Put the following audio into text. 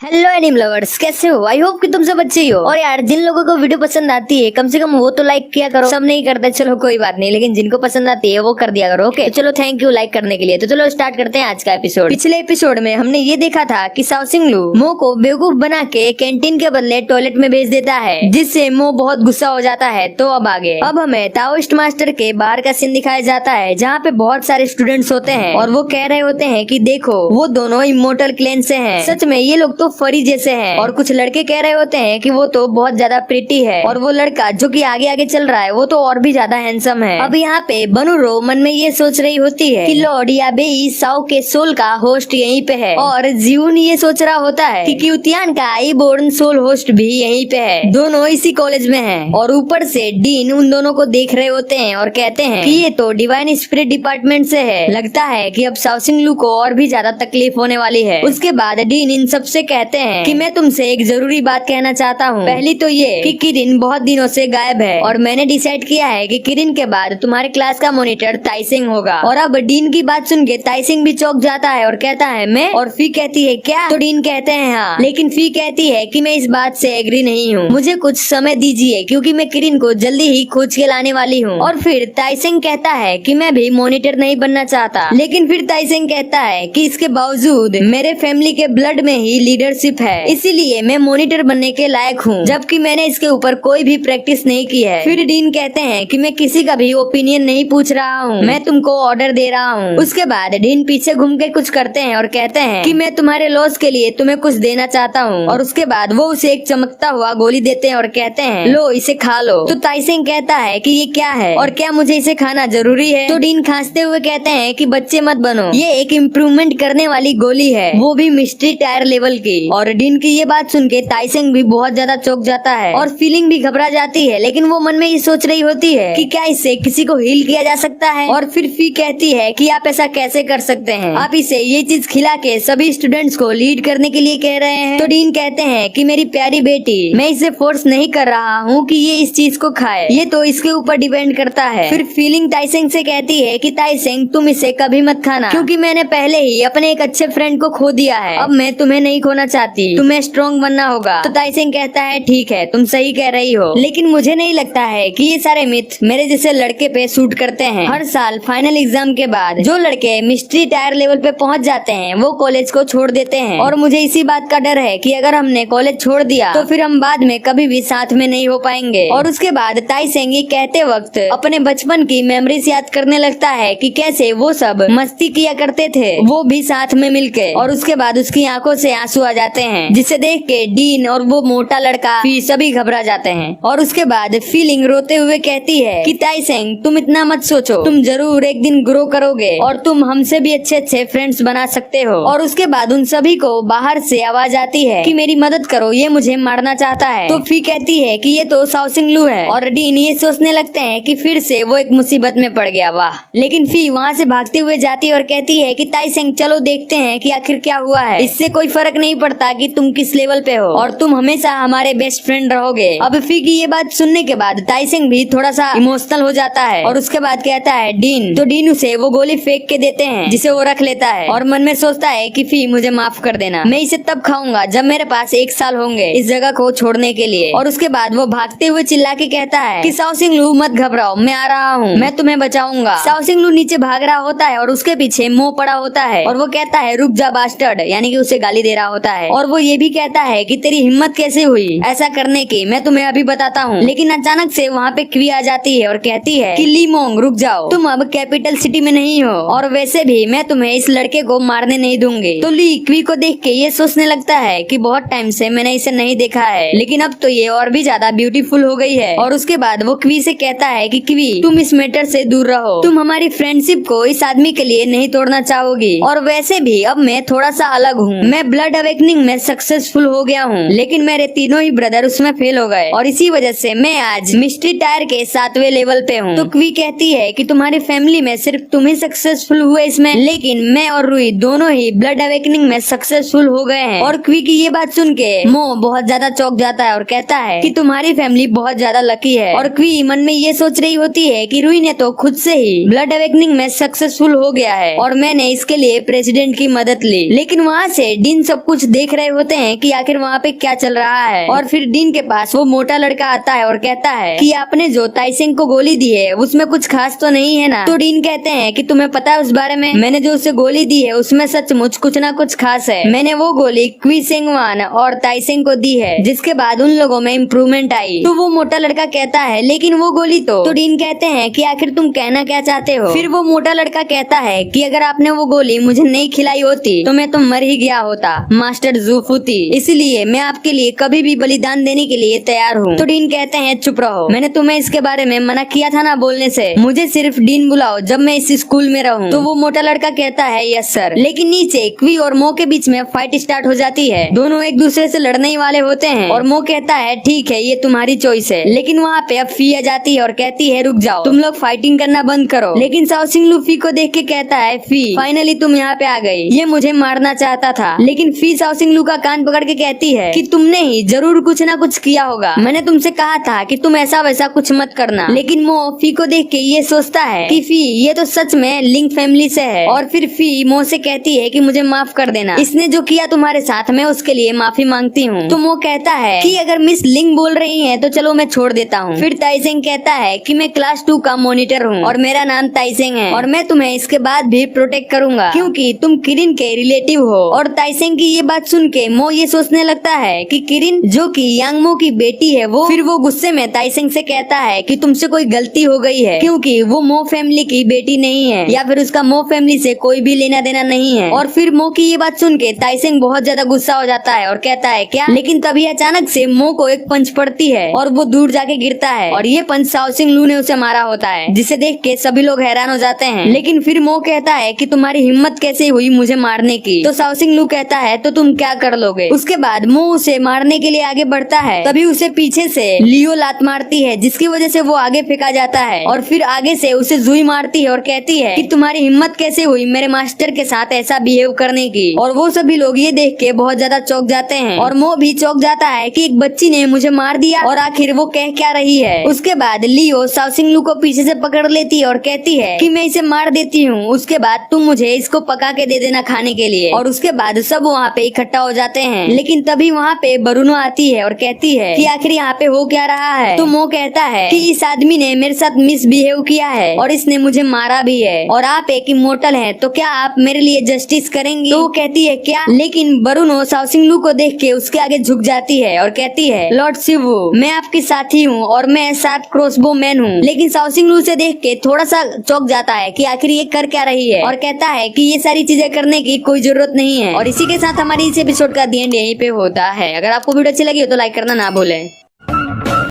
Hello एनिम lovers, कैसे हो? I hope कि तुम सब अच्छे ही हो। और यार, जिन लोगों को वीडियो पसंद आती है कम से कम वो तो लाइक किया करो। सब नहीं करते, चलो कोई बात नहीं, लेकिन जिनको पसंद आती है वो कर दिया करो। ओके, तो चलो थैंक यू लाइक करने के लिए। तो चलो स्टार्ट करते हैं आज का एपिसोड। पिछले एपिसोड में हमने ये देखा था कि साओसिंग लू मो को बेवकूफ बना के कैंटीन के बदले टॉयलेट में भेज देता है, जिससे मो बहुत गुस्सा हो जाता है। तो अब आगे अब हमें ताओइस्ट मास्टर के बाहर का सीन दिखाया जाता है, जहाँ पे बहुत सारे स्टूडेंट्स होते हैं और वो कह रहे होते हैं कि देखो वो दोनों इमोर्टल क्लेन से हैं। सच में ये लोग तो फरी जैसे हैं। और कुछ लड़के कह रहे होते हैं कि वो तो बहुत ज्यादा प्रिटी है, और वो लड़का जो कि आगे आगे चल रहा है वो तो और भी ज्यादा हैंडसम है। अब यहाँ पे बनूरो मन में ये सोच रही होती है कि लॉर्ड याबेई साओ के सोल का होस्ट यहीं पे है, और जियून ये सोच रहा होता है कि क्यूतियान का आईबोर्न सोल होस्ट भी यहीं पे है। दोनों इसी कॉलेज में हैं। और ऊपर से डीन उन दोनों को देख रहे होते हैं और कहते हैं कि ये तो डिवाइन स्पिरिट डिपार्टमेंट से है। लगता है कि अब साओसिंग लू को और भी ज्यादा तकलीफ होने वाली है। उसके बाद डीन इन सबसे कहते हैं कि मैं तुमसे एक जरूरी बात कहना चाहता हूँ। पहली तो ये कि किरिन बहुत दिनों से गायब है, और मैंने डिसाइड किया है कि किरिन के बाद तुम्हारे क्लास का मॉनिटर ताइसिंग होगा। और अब डीन की बात सुन के ताइसिंग भी चौंक जाता है और कहता है मैं। और फी कहती है क्या? तो डीन कहते हैं हाँ, लेकिन फी कहती है कि मैं इस बात से एग्री नहीं हूँ, मुझे कुछ समय दीजिए क्योंकि मैं किरिन को जल्दी ही खोज के लाने वाली हूँ। और फिर ताइसिंग कहता है कि मैं भी मॉनिटर नहीं बनना चाहता, लेकिन फिर ताइसिंग कहता है कि इसके बावजूद मेरे फैमिली के ब्लड में ही लीडरशिप है, इसीलिए मैं मॉनिटर बनने के लायक हूँ, जबकि मैंने इसके ऊपर कोई भी प्रैक्टिस नहीं की है। फिर डीन कहते हैं कि मैं किसी का भी ओपिनियन नहीं पूछ रहा हूँ, मैं तुमको ऑर्डर दे रहा हूँ। उसके बाद डीन पीछे घूम के कुछ करते हैं और कहते हैं कि मैं तुम्हारे लॉस के लिए तुम्हें कुछ देना चाहता हूँ। और उसके बाद वो उसे एक चमकता हुआ गोली देते हैं और कहते हैं लो इसे खा लो। तो ताइसिंग कहता है कि ये क्या है और क्या मुझे इसे खाना जरूरी है? तो डीन खांसते हुए कहते हैं कि बच्चे मत बनो, ये एक इम्प्रूवमेंट करने वाली गोली है, वो भी मिस्ट्री टायर लेवल की। और डीन की ये बात सुन के ताइसिंग भी बहुत ज्यादा चौंक जाता है और फीलिंग भी घबरा जाती है, लेकिन वो मन में ये सोच रही होती है कि क्या इससे किसी को हील किया जा सकता है। और फिर फी कहती है कि आप ऐसा कैसे कर सकते हैं, आप इसे ये चीज खिला के सभी स्टूडेंट्स को लीड करने के लिए कह रहे हैं। तो डीन कहते हैं कि मेरी प्यारी बेटी, मैं इसे फोर्स नहीं कर रहा हूँ कि ये इस चीज को खाए, ये तो इसके ऊपर डिपेंड करता है। फिर फीलिंग ताइसिंग से कहती है कि ताइसिंग तुम इसे कभी मत खाना, क्योंकि मैंने पहले ही अपने एक अच्छे फ्रेंड को खो दिया है, अब मैं तुम्हें नहीं खोना चाहती, तुम्हें स्ट्रॉन्ग बनना होगा। तो ताइसिंग कहता है ठीक है, तुम सही कह रही हो, लेकिन मुझे नहीं लगता है कि ये सारे मिथ मेरे जैसे लड़के पे सूट करते हैं। हर साल फाइनल एग्जाम के बाद जो लड़के मिस्ट्री टायर लेवल पे पहुंच जाते हैं वो कॉलेज को छोड़ देते हैं, और मुझे इसी बात का डर है कि अगर हमने कॉलेज छोड़ दिया तो फिर हम बाद में कभी भी साथ में नहीं हो पाएंगे। और उसके बाद ताइसिंग ये कहते वक्त अपने बचपन की मेमोरीज याद करने लगता है कि कैसे वो सब मस्ती किया करते थे, वो भी साथ में मिलके। और उसके बाद उसकी आंखों से आंसू आ जाते हैं, जिसे देख के डीन और वो मोटा लड़का भी सभी घबरा जाते हैं। और उसके बाद फीलिंग रोते हुए कहती है कि ताइसिंग तुम इतना मत सोचो, तुम जरूर एक दिन ग्रो करोगे और तुम हमसे भी अच्छे अच्छे फ्रेंड्स बना सकते हो। और उसके बाद उन सभी को बाहर से आवाज आती है कि मेरी मदद करो, ये मुझे मारना चाहता है। तो फी कहती है कि ये तो साओसिंग लू है, और डीन ये सोचने लगते हैं कि फिर से वो एक मुसीबत में पड़ गया। वाह। लेकिन फी वहाँ से भागते हुए जाती है और कहती है कि ताइसिंग चलो देखते हैं कि आखिर क्या हुआ है, इससे कोई फर्क नहीं पड़ता कि तुम किस लेवल पे हो, और तुम हमेशा हमारे बेस्ट फ्रेंड रहोगे। अब फी की ये बात सुनने के बाद ताइसिंग भी थोड़ा सा इमोशनल हो जाता है, और उसके बाद कहता है डीन। तो डीन उसे वो गोली फेंक के देते हैं, जिसे वो रख लेता है और मन में सोचता है कि फी मुझे माफ कर देना, मैं इसे तब खाऊंगा जब मेरे पास 1 साल होंगे इस जगह को छोड़ने के लिए। और उसके बाद वो भागते हुए चिल्ला के कहता है कि साओसिंग लू मत घबराओ, मैं आ रहा हूँ, मैं तुम्हें बचाऊंगा। साओसिंग लू नीचे भाग रहा होता है और उसके पीछे मो पड़ा होता है, और वो कहता है रुक जा बास्टर्ड, यानी कि उसे गाली दे रहा होता है। और वो ये भी कहता है कि तेरी हिम्मत कैसे हुई ऐसा करने की, मैं तुम्हें अभी बताता हूँ। लेकिन अचानक से वहाँ पे क्वी आ जाती है और कहती है कि ली मोंग रुक जाओ, तुम अब कैपिटल सिटी में नहीं हो, और वैसे भी मैं तुम्हें इस लड़के को मारने नहीं दूंगी। तो ली क्वी को देख के ये सोचने लगता है कि बहुत टाइम से मैंने इसे नहीं देखा है, लेकिन अब तो ये और भी ज्यादा ब्यूटीफुल हो गई है। और उसके बाद वो क्वी से कहता है कि क्वी तुम इस मैटर से दूर रहो, तुम हमारी फ्रेंडशिप को इस आदमी के लिए नहीं तोड़ना चाहोगी, और वैसे भी अब मैं थोड़ा सा अलग हूँ, मैं ब्लड अवेकनिंग में सक्सेसफुल हो गया हूँ, लेकिन मेरे तीनों ही ब्रदर उसमें फेल हो गए, और इसी वजह से मैं आज मिस्ट्री टायर के 7वें लेवल पे हूँ। तो क्वी कहती है कि तुम्हारी फैमिली में सिर्फ तुम ही सक्सेसफुल हुए इसमें, लेकिन मैं और रुई दोनों ही ब्लड अवेकनिंग में सक्सेसफुल हो गए हैं। और क्वी की ये बात सुन के मो बहुत ज्यादा चौंक जाता है और कहता है कि तुम्हारी फैमिली बहुत ज्यादा लकी है। और क्वी मन में ये सोच रही होती है कि रुई ने तो खुद से ही ब्लड अवेकनिंग में सक्सेसफुल हो गया है, और मैंने इसके लिए प्रेसिडेंट की मदद ली। लेकिन वहाँ से डीन सब कुछ देख रहे होते हैं कि आखिर वहाँ पे क्या चल रहा है। और फिर डीन के पास वो मोटा लड़का आता है और कहता है कि आपने जो ताइसेंग को गोली दी है उसमें कुछ खास तो नहीं है ना। तो डीन कहते हैं कि तुम्हें पता है उस बारे में, मैंने जो उसे गोली दी है उसमें सचमुच कुछ ना कुछ खास है। मैंने वो गोली क्वी सेंगवान और ताइसेंग को दी है, जिसके बाद उन लोगों में इम्प्रूवमेंट आई। तो वो मोटा लड़का कहता है लेकिन वो गोली तो डीन कहते हैं कि आखिर तुम कहना क्या चाहते हो। फिर वो मोटा लड़का कहता है कि अगर आपने वो गोली मुझे नहीं खिलाई होती तो मैं तो मर ही गया होता मास्टर ज़ूफूती, इसलिए मैं आपके लिए कभी भी बलिदान देने के लिए तैयार हूँ। तो डीन कहते हैं चुप रहो, मैंने तुम्हें इसके बारे में मना किया था ना बोलने से, मुझे सिर्फ डीन बुलाओ जब मैं इस स्कूल में रहूँ। तो वो मोटा लड़का कहता है यस सर। लेकिन नीचे क्वी और मो के बीच में फाइट स्टार्ट हो जाती है, दोनों एक दूसरे से लड़ने ही वाले होते हैं और मो कहता है ठीक है ये तुम्हारी चॉइस है। लेकिन वहाँ पे अब फी आ जाती है और कहती है रुक जाओ, तुम लोग फाइटिंग करना बंद करो। लेकिन शाओसिंग लू फी को देख के कहता है फी फाइनली तुम यहाँ पे आ गई, ये मुझे मारना चाहता था। लेकिन फी शाओसिंग लू का कान पकड़ के कहती है कि तुमने ही जरूर कुछ ना कुछ किया होगा, मैंने तुमसे कहा था कि तुम ऐसा वैसा कुछ मत करना। लेकिन मो फी को देख के ये सोचता है कि फी ये तो सच में लिंग फैमिली से है। और फिर फी मो से कहती है कि मुझे माफ कर देना, इसने जो किया तुम्हारे साथ मैं उसके लिए माफी मांगती हूँ। तो मो कहता है कि अगर मिस लिंग बोल रही है तो चलो मैं छोड़ देता हूँ। फिर ताइसेंग कहता है कि मैं क्लास 2 का मॉनिटर हूँ और मेरा नाम ताइसेंग है और मैं तुम्हें इसके बाद भी प्रोटेक्ट करूंगा क्योंकि तुम किरिन के रिलेटिव हो। और ताइसेंग की ये बात सुन के मो ये सोचने लगता है कि किरिन जो कि यांगमो की बेटी है वो। फिर वो गुस्से में ताइसेंग से कहता है कि तुमसे कोई गलती हो गई है क्योंकि वो मो फैमिली की बेटी नहीं है या फिर उसका मो फैमिली से कोई भी लेना देना नहीं है। और फिर मो की ये बात सुन के ताइसेंग बहुत ज्यादा गुस्सा हो जाता है और कहता है क्या। लेकिन तभी अचानक से मो को एक पंच पड़ती है और वो दूर जाके गिरता है और ये पंच शाओसिंग लू ने उसे मारा होता है, जिसे देख के सभी लोग हैरान हो जाते हैं। लेकिन फिर मो कहता है कि तुम्हारी हिम्मत कैसे हुई मुझे मारने की। तो शाओसिंग लू कहता है तो तुम क्या कर लोगे। उसके बाद मो उसे मारने के लिए आगे बढ़ता है, तभी उसे पीछे से लियो लात मारती है जिसकी वजह से वो आगे फेंका जाता है। और फिर आगे से उसे जुई मारती है और कहती है कि तुम्हारी हिम्मत कैसे हुई मेरे मास्टर के साथ ऐसा बिहेव करने की। और वो सभी लोग ये देख के बहुत ज्यादा चौंक जाते हैं और मो भी चौंक जाता है कि एक बच्ची ने मुझे मार दिया और आखिर वो कह क्या रही है। उसके बाद लियो शाओसिंग लू को पीछे से पकड़ लेती है और कहती है कि मैं इसे मार देती हूँ, उसके बाद तुम मुझे इसको पका के दे देना खाने के लिए। और उसके बाद सब वहाँ पे इकट्ठा हो जाते हैं। लेकिन तभी वहाँ पे बरुनो आती है और कहती है कि आखिर यहाँ पे हो क्या रहा है। तो मो कहता है कि इस आदमी ने मेरे साथ मिसबिहेव किया है और इसने मुझे मारा भी है और आप एक इमोर्टल हैं, तो क्या आप मेरे लिए जस्टिस करेंगी। तो वो कहती है क्या। लेकिन बरुनो शाओसिंग लू को देख के उसके आगे झुक जाती है और कहती है लॉर्ड शिवू मैं आपके साथी हूँ और मैं 7 क्रॉसबो मैन हूँ। लेकिन शाओसिंग लू से देख के थोड़ा सा चौंक जाता है कि आखिर ये कर क्या रही है और कहता है कि ये सारी चीजें करने की कोई जरूरत नहीं है। और इसी के साथ हमारी इस एपिसोड का दी एंड यहीं पे होता है। अगर आपको वीडियो अच्छी लगी हो तो लाइक करना ना भूलें।